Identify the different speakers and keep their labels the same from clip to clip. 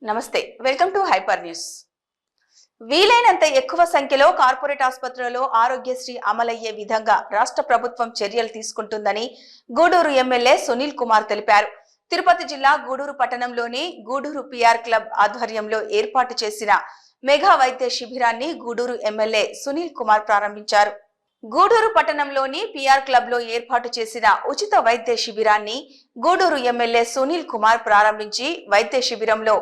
Speaker 1: నమస్తే welcome to hyper news. వీలైనంత ఎక్కువ సంఖ్యలో కార్పొరేట్ ఆసుపత్రులలో ఆరోగ్యశ్రీ అమలయ్యే విధంగా రాష్ట్ర ప్రభుత్వం చర్యలు తీసుకుంటుందని గూడూరు ఎమ్మెల్యే సునీల్ కుమార్ తెలిపారు. తిరుపతి జిల్లా గూడూరు పట్టణంలోని గూడూరు పిఆర్ క్లబ్ ఆధ్వర్యంలో ఏర్పాటు చేసిన మెగా వైద్య శిబిరాన్ని గూడూరు ఎమ్మెల్యే సునీల్ కుమార్ ప్రారంభించారు. గూడూరు పట్టణంలోని పిఆర్ క్లబ్ లో ఏర్పాటు చేసిన ఉచిత వైద్య శిబిరాన్ని గూడూరు ఎమ్మెల్యే సునీల్ కుమార్ ప్రారంభించి వైద్య శిబిరంలో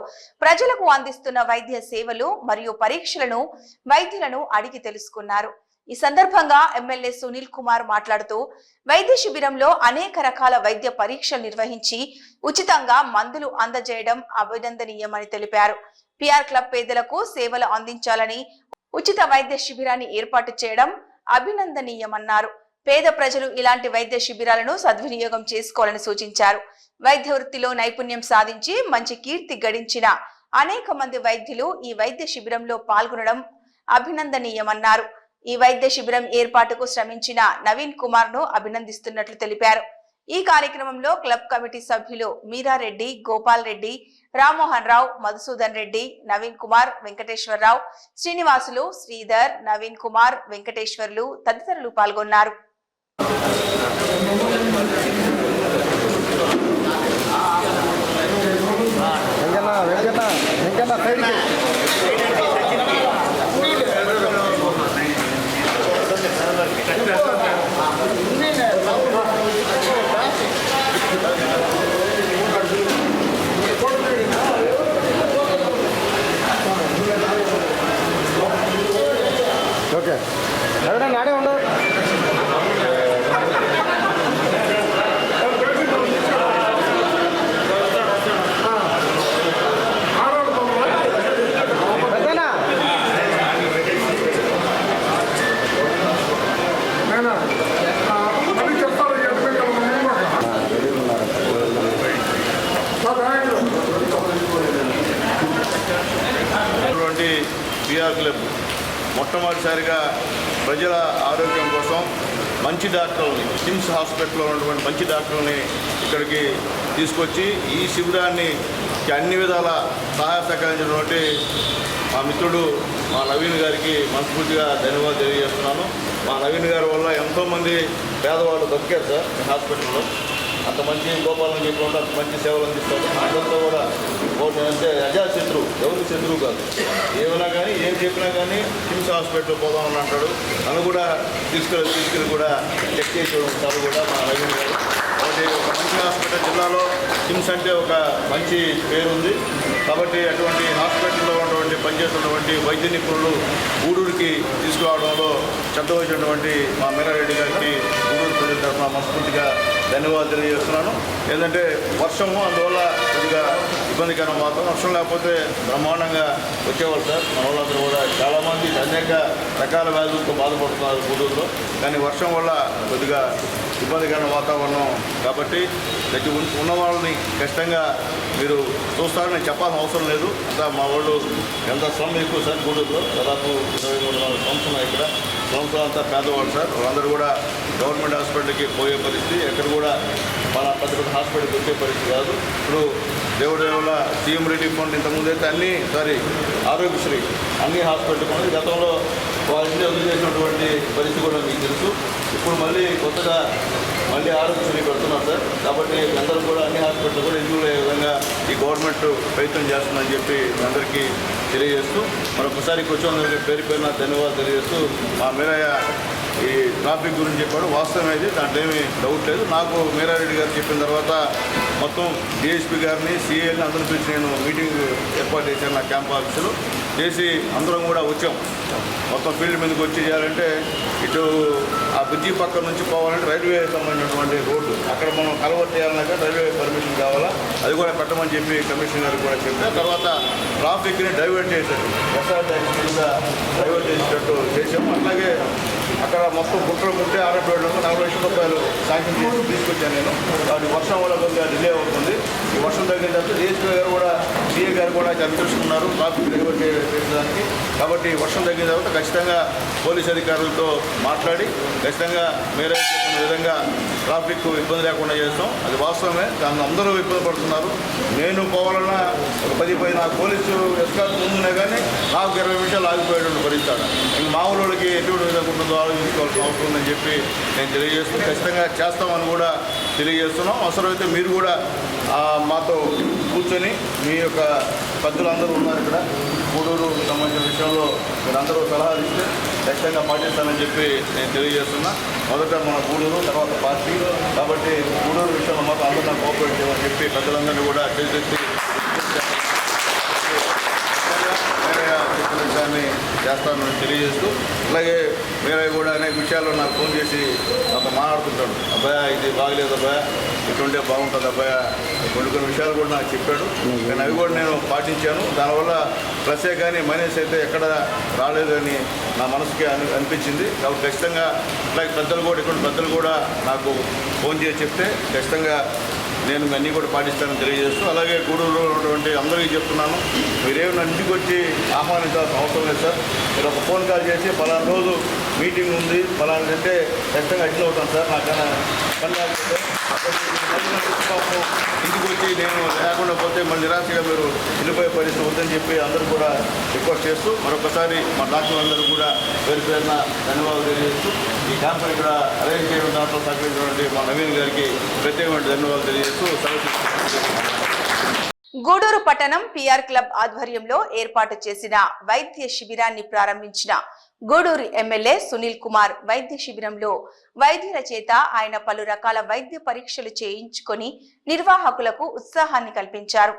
Speaker 1: ప్రజలకు అందిస్తున్న వైద్య సేవలు మరియు పరీక్షలను వైద్యులను అడిగి తెలుసుకున్నారు. ఈ సందర్భంగా ఎమ్మెల్యే సునీల్ కుమార్ మాట్లాడుతూ వైద్య శిబిరంలో అనేక రకాల వైద్య పరీక్షలు నిర్వహించి ఉచితంగా మందులు అందజేయడం అభినందనీయమని తెలిపారు. పిఆర్ క్లబ్ పేదలకు సేవలు అందించాలని ఉచిత వైద్య శిబిరాన్ని ఏర్పాటు చేయడం అభినందనీయమన్నారు. పేద ప్రజలు ఇలాంటి వైద్య శిబిరాలను సద్వినియోగం చేసుకోవాలని సూచించారు. వైద్య వృత్తిలో నైపుణ్యం సాధించి మంచి కీర్తి గడించిన అనేక మంది వైద్యులు ఈ వైద్య శిబిరంలో పాల్గొనడం అభినందనీయమన్నారు. ఈ వైద్య శిబిరం ఏర్పాటుకు శ్రమించిన నవీన్ కుమార్ ను అభినందిస్తున్నట్లు తెలిపారు. ఈ కార్యక్రమంలో క్లబ్ కమిటీ సభ్యులు మీరారెడ్డి, గోపాల్ రెడ్డి, రామ్మోహన్ రావు, మధుసూదన్ రెడ్డి, నవీన్ కుమార్, వెంకటేశ్వరరావు, శ్రీనివాసులు, శ్రీధర్, నవీన్ కుమార్, వెంకటేశ్వర్లు తదితరులు పాల్గొన్నారు.
Speaker 2: ఓకే నాడే ఉండవు.
Speaker 3: పిఆర్ క్లబ్ మొట్టమొదటిసారిగా ప్రజల ఆరోగ్యం కోసం మంచి డాక్టర్లని, కిమ్స్ హాస్పిటల్లో ఉన్నటువంటి మంచి డాక్టర్లని ఇక్కడికి తీసుకొచ్చి ఈ శిబిరాన్ని అన్ని విధాల సహాయ సహకరించినటువంటి మా మిత్రుడు మా నవీన్ గారికి మనస్ఫూర్తిగా ధన్యవాదాలు తెలియజేస్తున్నాను. మా నవీన్ గారి వల్ల ఎంతోమంది పేదవాళ్ళు బతికారు సార్ హాస్పిటల్లో. అంత మంచి గోపాలను చెప్పకుండా అంత మంచి సేవలు అందిస్తారు. అందరితో కూడా అంటే అజాశత్రువు, ఎవరికి శత్రువు కాదు. ఏమైనా కానీ ఏం చెప్పినా కానీ కిమ్స్ హాస్పిటల్ పోదామని అంటాడు. నన్ను కూడా తీసుకెళ్ళి కూడా చెక్ చేసి సార్ కూడా మా నవీన్ గారు. కాబట్టి ఒక మంచి హాస్పిటల్ జిల్లాలో కిమ్స్ అంటే ఒక మంచి పేరు ఉంది. కాబట్టి అటువంటి హాస్పిటల్లో ఉన్నటువంటి పనిచేస్తున్నటువంటి వైద్య నిపుణులు గూడూరుకి తీసుకురావడంలో వహించినటువంటి మా మీరారెడ్డి గారికి గూడూరు ప్రజల తరఫున మనస్ఫూర్తిగా ధన్యవాదాలు తెలియజేస్తున్నాను. ఏంటంటే వర్షము, అందువల్ల కొద్దిగా ఇబ్బందికరం వాతావరణం. వర్షం లేకపోతే బ్రహ్మాండంగా వచ్చేవాళ్ళు సార్. మన వాళ్ళందరూ కూడా చాలామంది అనేక రకాల వ్యాధులతో బాధపడుతున్నారు గూడూరులో. కానీ వర్షం వల్ల కొద్దిగా ఇబ్బందికరమైన వాతావరణం కాబట్టి ప్రతి ఉన్న వాళ్ళని కష్టంగా మీరు చూస్తారని నేను చెప్పాల్సిన అవసరం లేదు. అంతా మా వాళ్ళు ఎంత శ్రమ ఎక్కువ సార్ గూడూరులో. దాదాపు 23 సంవత్సరాలు ఇక్కడ సంవత్సరం అంతా పేదవాళ్ళు సార్. వాళ్ళందరూ కూడా గవర్నమెంట్ హాస్పిటల్కి పోయే పరిస్థితి, ఎక్కడ కూడా మన పెద్ద పెద్ద హాస్పిటల్కి వచ్చే పరిస్థితి కాదు. ఇప్పుడు దేవుడి వల్ల సీఎం రిలీఫ్ ఫండ్ ఇంతకుముందు అయితే ఆరోగ్యశ్రీ అన్ని హాస్పిటల్ ఉంది. గతంలో వాళ్ళని వదిలి చేసినటువంటి పరిస్థితి కూడా మీకు తెలుసు. ఇప్పుడు మళ్ళీ కొత్తగా ఆరోగ్యశ్రీ పెడుతున్నారు సార్. కాబట్టి అందరూ కూడా అన్ని హాస్పిటల్ కూడా ఎన్నికలు అయ్యే విధంగా ఈ గవర్నమెంట్ ప్రయత్నం చేస్తుందని చెప్పి అందరికీ తెలియజేస్తూ మరొకసారి కూర్చొని పేరుపైన ధన్యవాదాలు తెలియజేస్తూ మా మీరయ్య ఈ ట్రాఫిక్ గురించి చెప్పాడు. వాస్తవం అయితే దాంట్లో ఏమీ డౌట్ లేదు. నాకు మీరారెడ్డి గారు చెప్పిన తర్వాత మొత్తం డిఎస్పీ గారిని, సిఐని అందరూ పిలిచి నేను మీటింగ్ ఏర్పాటు చేశాను నా క్యాంప్ ఆఫీసులో చేసి అందరం కూడా వచ్చాం. మొత్తం ఫీల్డ్ మీదకి వచ్చి చేయాలంటే ఇటు ఆ బ్రిడ్జి పక్క నుంచి పోవాలంటే రైల్వే సంబంధించినటువంటి రోడ్డు అక్కడ మనం కలవర్ చేయాలన్నాక రైల్వే పర్మిషన్ కావాలా, అది కూడా పెట్టమని చెప్పి కమిషనర్ గారు కూడా చెప్పారు. తర్వాత ట్రాఫిక్ని డైవర్ట్ చేశారు, ఎస్ఆర్ ట్యాక్సీ కింద డైవర్ట్ చేసేటట్టు చేసాము. అట్లాగే అక్కడ మొత్తం గుంటలు ముట్టే ఆడేటోళ్ళు 40 లక్షల రూపాయలు శాంక్షన్ చేసి తీసుకొచ్చాను నేను. కాబట్టి వర్షం వల్ల కొద్దిగా డిలే అవుతుంది. ఈ వర్షం తగ్గిన తర్వాత డిఎస్పీ గారు కూడా, సిఏ గారు కూడా తెలుసుకున్నారు ట్రాఫిక్ డైవర్ట్ చేయడానికి. కాబట్టి వర్షం తగ్గిన తర్వాత ఖచ్చితంగా పోలీస్ అధికారులతో మాట్లాడి ఖచ్చితంగా మీరే చెప్పిన విధంగా ట్రాఫిక్ ఇబ్బంది లేకుండా చేస్తాం. అది వాస్తవమే, దాన్ని అందరూ ఇబ్బంది పడుతున్నారు. నేను పోవాలన్నా ఒక 10 పోలీసు ఎస్కార్ట్ ముందునే కానీ నాకు 20 నిమిషాలు ఆగిపోయేటువంటి పరిస్థితి. ఇంక మామూలు వాళ్ళకి ఎటువంటి విధంగా ఉంటుందో ఆలోచించుకోవాల్సిన అవసరం ఉందని చెప్పి నేను తెలియజేస్తూ ఖచ్చితంగా చేస్తామని కూడా తెలియజేస్తున్నాం. అవసరమైతే మీరు కూడా మాతో కూర్చొని మీ యొక్క పెద్దలందరూ ఉన్నారు ఇక్కడ గూడూరు సంబంధించిన విషయంలో మీరందరూ సలహాలు ఇస్తే ఖచ్చితంగా పాటిస్తానని చెప్పి నేను తెలియజేస్తున్నా. మొదట మన గూడూరు, తర్వాత పార్టీ, కాబట్టి గూడూరు విషయంలో మాత్రం అందరూ నాకు కోఆపరేట్ చేయమని చెప్పి పెద్దలందరినీ కూడా తెలియజేసి చెప్పిన విషయాన్ని చేస్తానని తెలియజేస్తూ, అలాగే వేరే కూడా అనేక విషయాల్లో నాకు ఫోన్ చేసి నాతో మాట్లాడుతుంటాడు. అబ్బాయి ఇది బాగలేదు అబ్బాయి, ఇటుంటే బాగుంటుంది అబ్బాయి, కొన్ని విషయాలు కూడా నాకు చెప్పాడు. కానీ అవి కూడా నేను పాటించాను. దానివల్ల ప్లసే కానీ మైనస్ అయితే ఎక్కడ రాలేదని నా మనసుకి అనిపించింది. కాబట్టి ఖచ్చితంగా అలాగే పెద్దలు కూడా ఇక్కడ పెద్దలు కూడా నాకు ఫోన్ చేసి చెప్తే ఖచ్చితంగా నేను అన్నీ కూడా పాటిస్తానని తెలియజేస్తూ, అలాగే గూడూరులో ఉన్నటువంటి అందరికీ చెప్తున్నాను, మీరేమి నా ఇంటికి వచ్చి ఆహ్వానించాల్సిన అవసరం లేదు సార్. మీరు ఒక ఫోన్ కాల్ చేసి పలానా రోజు మీటింగ్ ఉంది పలానా అంటే ఖచ్చితంగా అటెండ్ అవుతాను సార్. నాకన్నా పని లేకపోతే ఇంటికి వచ్చి నేను లేకుండా పోతే మళ్ళీ నిరాశగా మీరు వెళ్ళిపోయే పరిస్థితి వద్దని చెప్పి అందరూ కూడా రిక్వెస్ట్ చేస్తూ, మరొకసారి మా డాక్టర్ అందరూ కూడా పేరు పేరున ధన్యవాదాలు తెలియజేస్తూ, ఈ క్యాంపెయిన్ ఇక్కడ అరేంజ్ చేయడం దాంట్లో సహకరించినటువంటి మా నవీన్ గారికి ప్రత్యేకమైన ధన్యవాదాలు తెలియజేస్తూ
Speaker 1: గూడూరు పట్టణం పిఆర్ క్లబ్ ఆధ్వర్యంలో ఏర్పాటు చేసిన వైద్య శిబిరాన్ని ప్రారంభించిన గూడూరు ఎమ్మెల్యే సునీల్ కుమార్ వైద్య శిబిరంలో వైద్యుల చేత ఆయన పలు రకాల వైద్య పరీక్షలు చేయించుకొని నిర్వాహకులకు ఉత్సాహాన్ని కల్పించారు.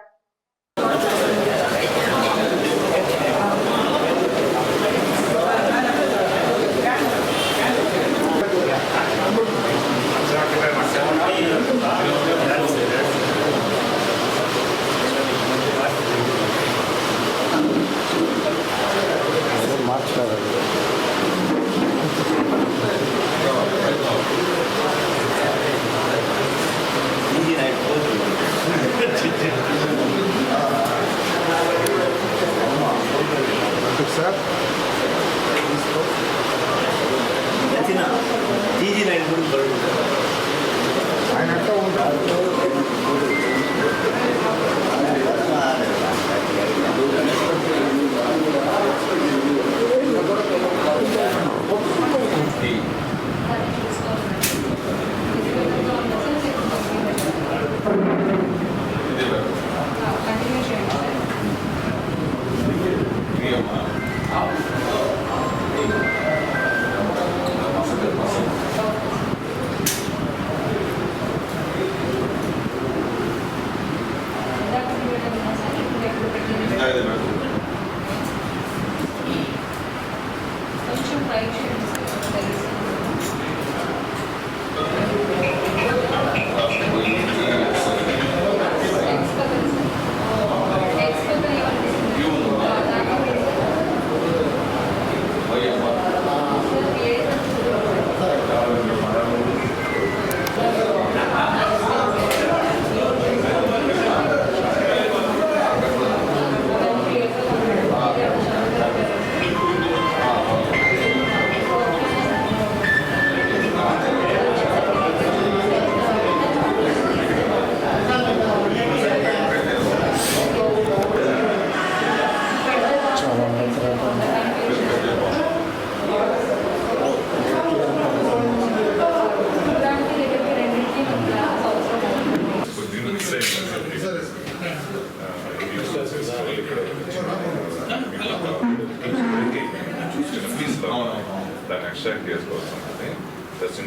Speaker 4: దాన్ని ఎక్స్ట్రాక్ట్ చేసుకోవాల్సి ఉంటుంది. ప్లస్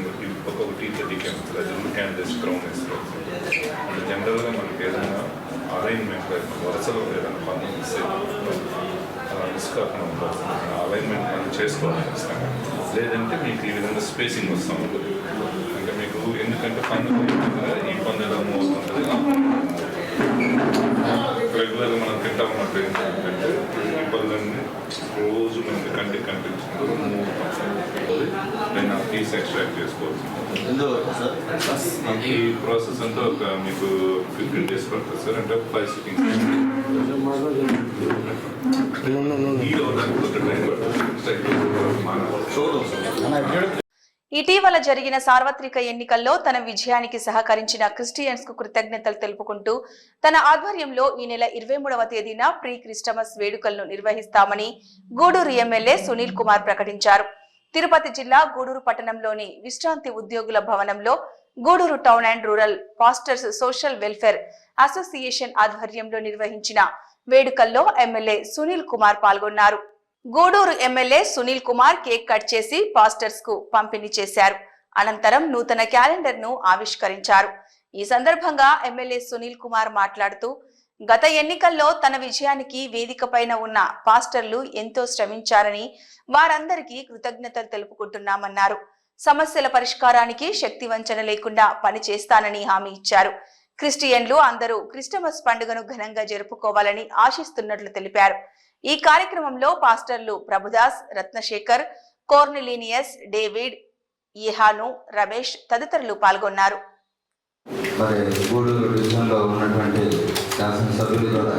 Speaker 4: ఒక్కొక్క టీచర్ క్యాండిడేట్స్ క్రౌన్ వేసుకోవచ్చు. అంటే జనరల్గా మనకి ఏదైనా అలైన్మెంట్ వరుసలో ఏదైనా పనులు మిస్ కాకుండా ఉంటుంది. అలైన్మెంట్ మనం చేసుకోవాలి ఖచ్చితంగా. లేదంటే మీకు ఈ విధంగా స్పేసింగ్ వస్తూ ఉంటుంది. అంటే మీకు ఎందుకంటే పన్ను ఈ పన్ను ఎలా మూవ్ అవుతుంటుంది. రెగ్యులర్గా మనం తింటా ఉన్నట్టు ఏంటంటే ఈ పనులన్నీ రోజు మనకి కంటికి కనిపించుకుంటూ మూవ్ అవుతుంది. నేను పీస్ ఎక్స్ట్రాక్ట్ చేసుకోవచ్చు.
Speaker 3: ఎందువరకు సార్?
Speaker 4: ఈ ప్రాసెస్ అంతా ఒక మీకు 15 days పడుతుంది సార్. అంటే 5 sittings. హీల్ అవడానికి కొంత టైం పడుతుంది.
Speaker 1: ఇటీవల జరిగిన సార్వత్రిక ఎన్నికల్లో తన విజయానికి సహకరించిన క్రిస్టియన్స్ కు కృతజ్ఞతలు తెలుపుకుంటూ తన ఆధ్వర్యంలో ఈ నెల 23వ తేదీన ప్రీ క్రిస్టమస్ వేడుకలను నిర్వహిస్తామని గూడూరు ఎమ్మెల్యే సునీల్ కుమార్ ప్రకటించారు. తిరుపతి జిల్లా గూడూరు పట్టణంలోని విశ్రాంతి ఉద్యోగుల భవనంలో Gudur town and rural pastors social welfare association ఆధ్వర్యంలో నిర్వహించిన వేడుకల్లో ఎమ్మెల్యే సునీల్ కుమార్ పాల్గొన్నారు. Gudur MLA Sunil Kumar cake cut చేసి పాస్టర్స్ కు పంపిణీ చేశారు. అనంతరం నూతన క్యాలెండర్ ను ఆవిష్కరించారు. ఈ సందర్భంగా ఎమ్మెల్యే సునీల్ కుమార్ మాట్లాడుతూ గత ఎన్నికల్లో తన విజయానికి వేదిక పైన ఉన్న పాస్టర్లు ఎంతో శ్రమించారని వారందరికీ కృతజ్ఞతలు తెలుపుకుంటున్నామన్నారు. సమస్యల పరిష్కారానికి శక్తి వంచన లేకుండా పనిచేస్తానని హామీ ఇచ్చారు. క్రిస్టియన్లు అందరూ క్రిస్టమస్ పండుగను ఘనంగా జరుపుకోవాలని ఆశిస్తున్నట్లు తెలిపారు. ఈ కార్యక్రమంలో పాస్టర్లు ప్రభుదాస్, రత్నశేఖర్, కోర్నిలీనియస్, డేవిడ్, ఇహాను, రమేష్ తదితరులు పాల్గొన్నారు.
Speaker 5: మరి గూడూరు డివిజన్లో ఉన్నటువంటి శాసనసభ్యులు కూడా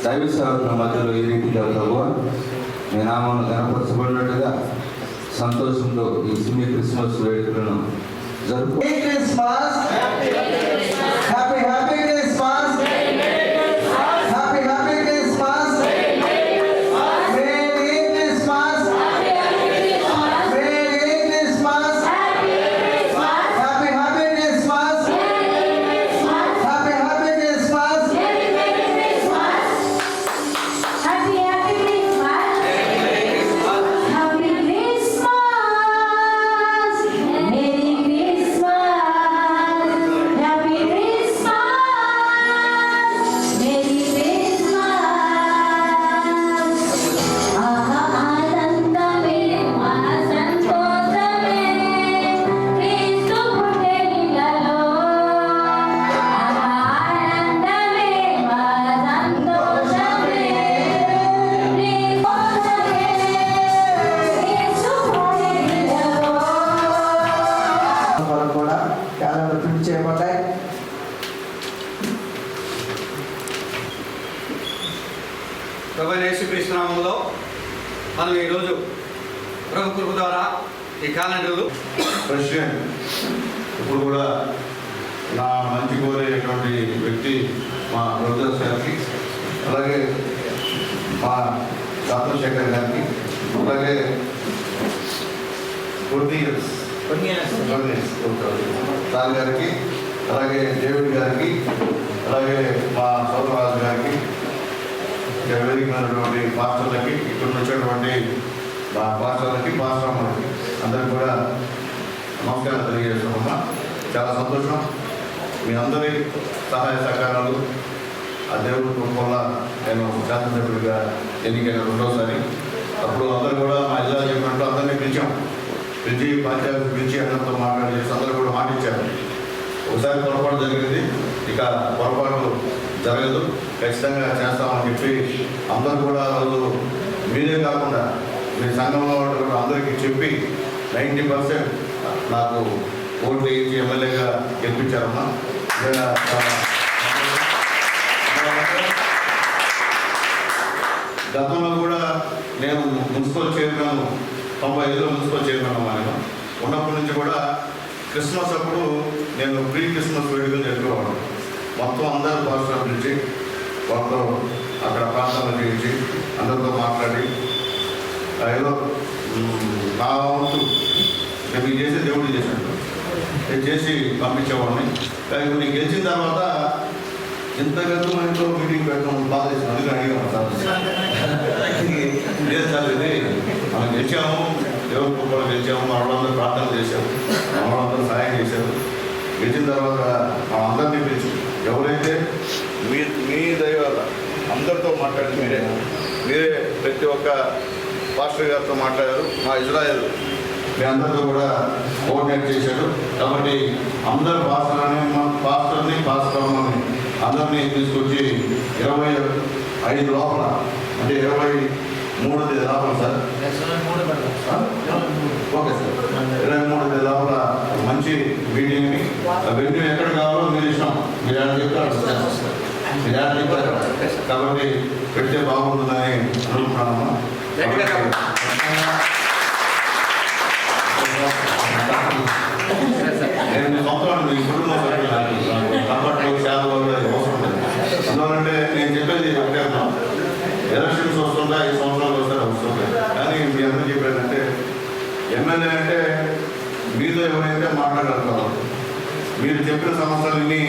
Speaker 5: దైవ సేవకుల మధ్యలో ఈ రీతిగా ప్రభువా మీ నామమును ఘనపరచబడినట్టుగా సంతోషంతో ఈ సిమి క్రిస్మస్ వేడుకలను జరుపు.
Speaker 6: యేసుక్రీస్తునామములో మనం ఈరోజు ప్రభు కృప ద్వారా ఈ క్యాలెండర్లు
Speaker 3: ప్రెసిడెంట్ ఇప్పుడు కూడా నా మంచి కోరేటువంటి వ్యక్తి మా బ్రదర్స్ గారికి, అలాగే మా చంద్రశేఖర్ గారికి, అలాగే సార్ గారికి, అలాగే డేవిడ్ గారికి, అలాగే మా సోదరరాజు గారికి, వేదికమైనటువంటి పాస్టర్లకి, ఇక్కడ వచ్చేటువంటి మా పాస్టర్లకి, పాస్టర్లకి అందరికి కూడా నమస్కారం తెలియజేస్తున్నామా. చాలా సంతోషం. మీ అందరి సహాయ సహకారాలు ఆ దేవుడి కృప వల్ల నేను శాసనసభ్యుడిగా ఎన్నికైన రెండోసారి. అప్పుడు అందరూ కూడా మా జిల్లా చెప్పినట్టు అందరినీ పిలిచి పంచాయతీ పిలిచి అందరితో మాట్లాడి అందరూ కూడా మాటిచ్చారు. ఒకసారి పొరపాటు జరిగింది, ఇక పొరపాటు జరగదు, ఖచ్చితంగా చేస్తామని చెప్పి అందరూ కూడా రోజు మీరే కాకుండా మీ సంఘంలో కూడా అందరికీ చెప్పి 90% నాకు ఓట్లు వేయించి ఎమ్మెల్యేగా గెలిపించారమ్మా. గతంలో కూడా నేను మున్సిపల్ చైర్మన్ 95లో మున్సిపల్ చైర్మన్ అమ్మా. నేను ఉన్నప్పటి నుంచి కూడా క్రిస్మస్ అప్పుడు నేను ప్రీ క్రిస్మస్ వేడుకలు జరుపుకోవడం, మొత్తం అందరూ పాస్టర్ పిలిచి వాళ్ళతో అక్కడ ప్రార్థనలు చేయించి అందరితో మాట్లాడి ఏదో నా వంతు నేను చేసి దేవుడు చేశాను చేసి పంపించేవాడిని. కానీ నేను గెలిచిన తర్వాత ఇంతకంటూ మన ఇంట్లో మీటింగ్ పెట్టడం బాధ చేసిన అందుకని అడిగాను సార్. లేదు సార్, ఇది మనం గెలిచాము, దేవుడి కృపలో గెలిచాము, మా వాళ్ళందరూ ప్రార్థన చేశాము, మా వాళ్ళందరూ సహాయం చేశారు. గెలిచిన తర్వాత మా అందరినీ పిలిచి ఎవరైతే మీ దైవాల అందరితో మాట్లాడి మీరే ప్రతి ఒక్క పాస్టర్ గారితో మాట్లాడారు. మా ఇజ్రాయెల్ మీ అందరితో కూడా కోఆర్డినేట్ చేశాడు. కాబట్టి అందరు పాస్టర్ని అందరినీ తీసుకొచ్చి 25 లోపల, అంటే
Speaker 5: 3వ తేదీ లోపల సార్. Okay sir. 23వ తేదీ లోపల మంచి మీటింగ్ని వెన్యూ ఎక్కడ కావాలో మీరు ఇష్టం, మీరు ఎలా చెప్తారు మీరు ఎలా చెప్తారు కాబట్టి పెడితే బాగుంటుందని అనుకుంటున్నాము. నేను మీ సంవత్సరాలు మీ కుటుంబ సభ్యులు కంఫర్ట్లో చాలా అవసరం లేదు. అందువలంటే నేను చెప్పేది ఒకటే, ఎలక్షన్స్ వస్తుందా ఈ సంవత్సరాలు వస్తారా వస్తుంది. కానీ మీ అందరూ చెప్పేదంటే ఎమ్మెల్యే అంటే మీతో ఎవరైతే మాట్లాడగలుగుతారో మీరు చెప్పిన సమస్యలని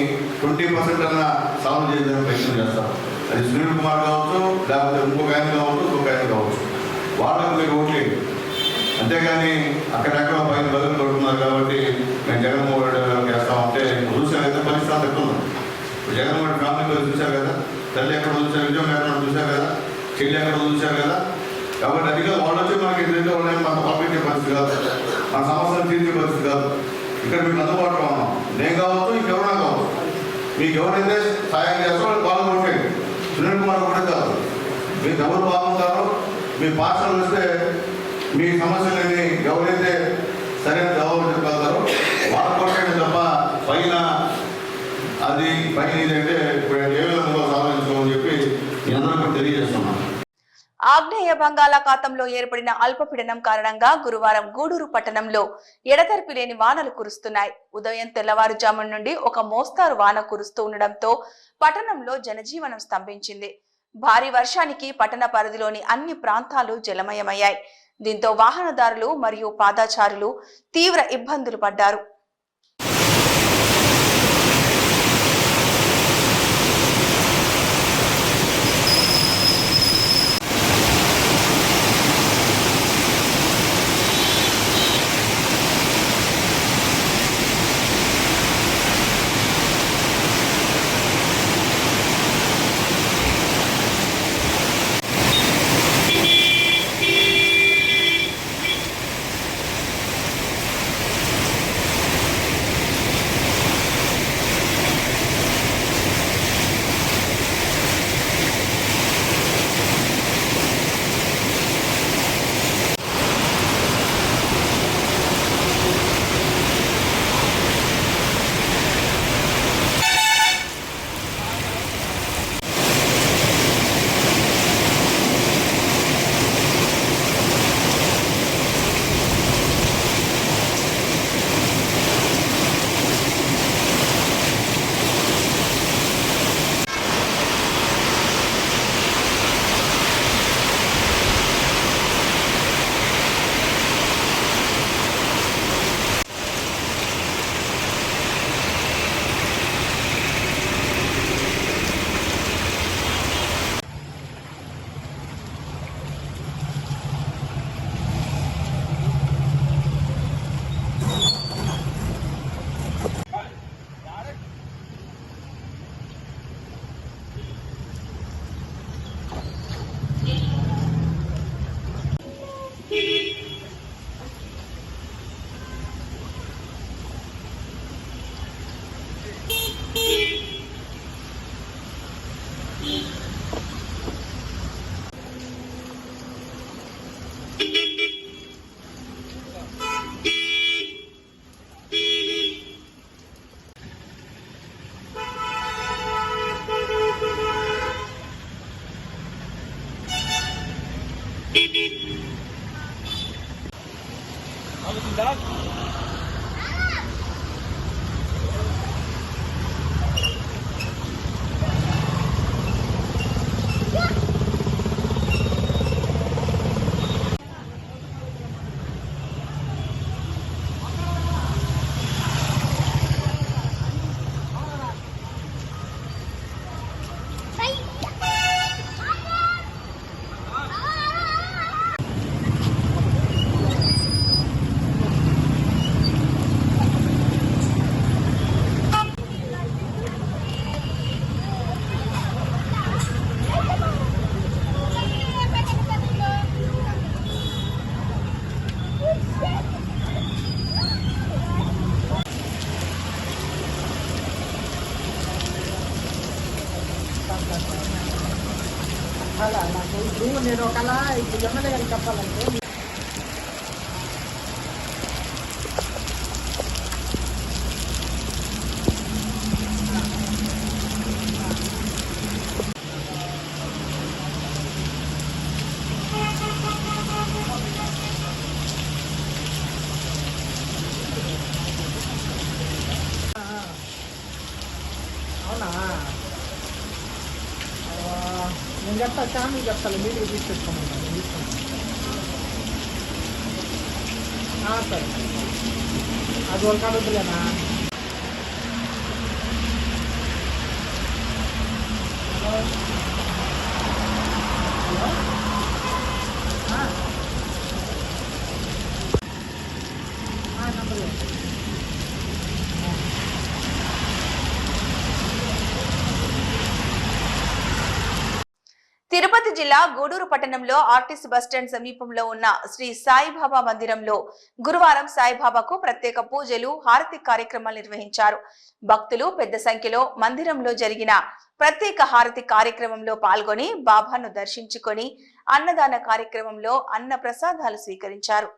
Speaker 5: 20% అన్నా సాల్వ్ చేయడానికి ప్రయత్నం చేస్తారు. అది సునీల్ కుమార్ కావచ్చు, లేకపోతే ఇంకొక ఆయన కావచ్చు, ఇంకొక ఆయన కావచ్చు, వాళ్ళకు మీరు ఓట్లేదు. అంతేగాని అక్కడెక్కడ పైన బదులు కొడుతున్నారు కాబట్టి మేము జగన్మోహన్ రెడ్డి గారికి వేస్తామంటే చూసారు కదా పరిస్థితి అంత ఎక్కువ. ఇప్పుడు జగన్మోహన్ రెడ్డి ఫ్యామిలీ చూశారు కదా, తల్లి ఎక్కడ చూశారు, విజయం ఎక్కడ చూశారు కదా, చెల్లి ఎక్కడ చూశారు కదా. కాబట్టి అదిగా వాళ్ళు వచ్చి మనకి ఎదురైతే వాళ్ళని మనకు పంపించే పరిస్థితి కాదు, మన సమస్యలు తీర్చే పరిస్థితి కాదు. ఇక్కడ మీకు అందుబాటులో ఉన్నాం. నేను కావచ్చు, ఇంకెవరైనా కావచ్చు, మీకు ఎవరైతే సాయం చేస్తారో వాళ్ళు పాల్గొంటండి. సునీల్ కుమార్ కూడా కాదు, మీకు ఎవరు బాగుంటారో మీ పాఠశాల వస్తే మీ సమస్యలని ఎవరైతే సరైన జవాబు చెప్పగలుగుతారో వాళ్ళ కోసమే తప్ప పైన అది పైన ఇదంటే ఇప్పుడు ఏ విధంగా సాధించుకోమని చెప్పి మీ అందరికీ తెలియజేస్తున్నాను.
Speaker 1: ఆగ్నేయ బంగాళాఖాతంలో ఏర్పడిన అల్పపీడనం కారణంగా గురువారం గూడూరు పట్టణంలో ఎడతెరిపి లేని వానలు కురుస్తున్నాయి. ఉదయం తెల్లవారుజాము నుండి ఒక మోస్తారు వాన కురుస్తూ ఉండడంతో పట్టణంలో జనజీవనం స్తంభించింది. భారీ వర్షానికి పట్టణ పరిధిలోని అన్ని ప్రాంతాలు జలమయమయ్యాయి. దీంతో వాహనదారులు మరియు పాదచారులు తీవ్ర ఇబ్బందులు పడ్డారు.
Speaker 7: అలా నాకు ఇప్పుడు నేను ఒకలా ఇప్పుడు ఎమ్మెల్యే గారికి చెప్పాలంటే అవునా నేను చెప్తా ఫ్యామిలీ చెప్తాను మీటింగ్ తీసుకొచ్చుకోమన్నా సరే అది ఒక అడుగులేనా నంబర్
Speaker 1: తిరుపతి జిల్లా గూడూరు పట్టణంలో ఆర్టీసీ బస్టాండ్ సమీపంలో ఉన్న శ్రీ సాయిబాబా మందిరంలో గురువారం సాయిబాబాకు ప్రత్యేక పూజలు హారతి కార్యక్రమాలు నిర్వహించారు. భక్తులు పెద్ద సంఖ్యలో మందిరంలో జరిగిన ప్రత్యేక హారతి కార్యక్రమంలో పాల్గొని బాబాను దర్శించుకొని అన్నదాన కార్యక్రమంలో అన్న ప్రసాదాలు స్వీకరించారు.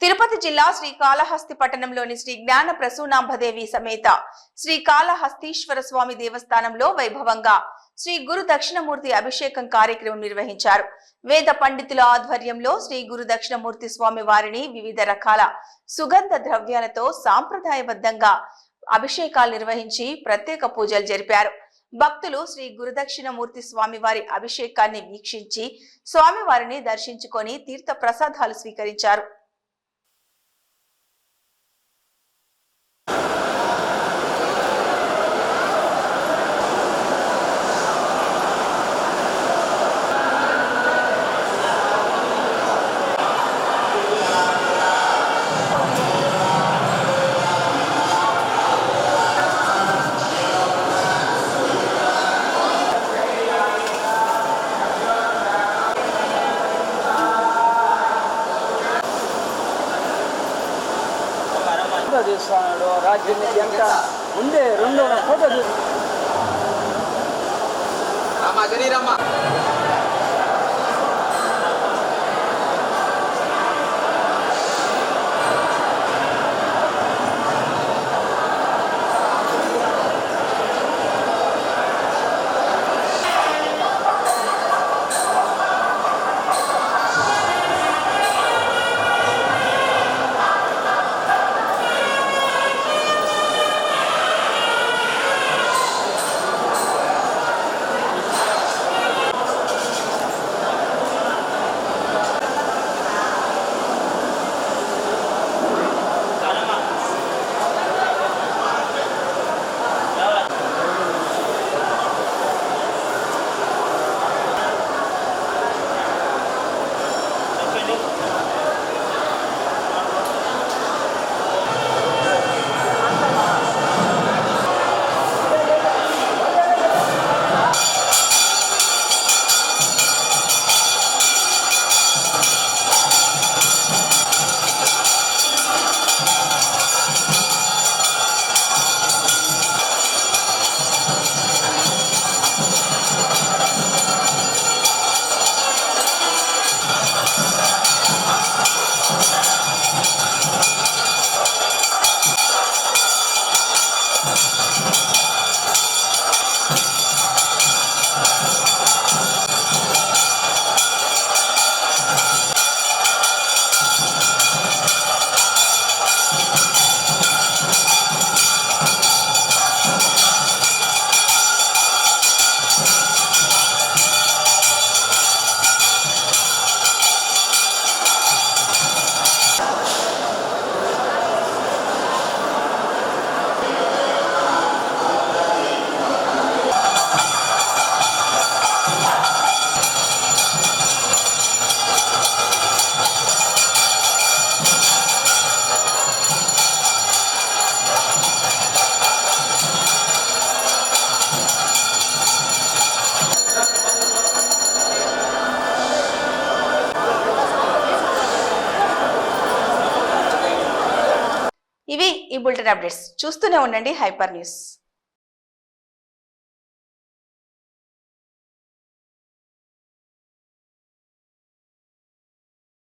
Speaker 1: తిరుపతి జిల్లా శ్రీకాళహస్తి పట్టణంలోని శ్రీ జ్ఞాన ప్రసూనాంబదేవి సమేత శ్రీ కాళహస్తీశ్వర స్వామి దేవస్థానంలో వైభవంగా శ్రీ గురు దక్షిణమూర్తి అభిషేకం కార్యక్రమం నిర్వహించారు. వేద పండితుల ఆధ్వర్యంలో శ్రీ గురు దక్షిణమూర్తి స్వామి వారిని వివిధ రకాల సుగంధ ద్రవ్యాలతో సాంప్రదాయబద్ధంగా అభిషేకాలు నిర్వహించి ప్రత్యేక పూజలు జరిపారు. భక్తులు శ్రీ గురుదక్షిణమూర్తి స్వామివారి అభిషేకాన్ని వీక్షించి స్వామివారిని దర్శించుకొని తీర్థ ప్రసాదాలు స్వీకరించారు.
Speaker 7: చూస్తున్నాడు రాజ్యం మీద ఎంత ముందే రెండు ఫోటో చూసి
Speaker 1: ఇవి ఈ బులెటిన్ అప్డేట్స్. చూస్తూనే ఉండండి హైపర్ న్యూస్.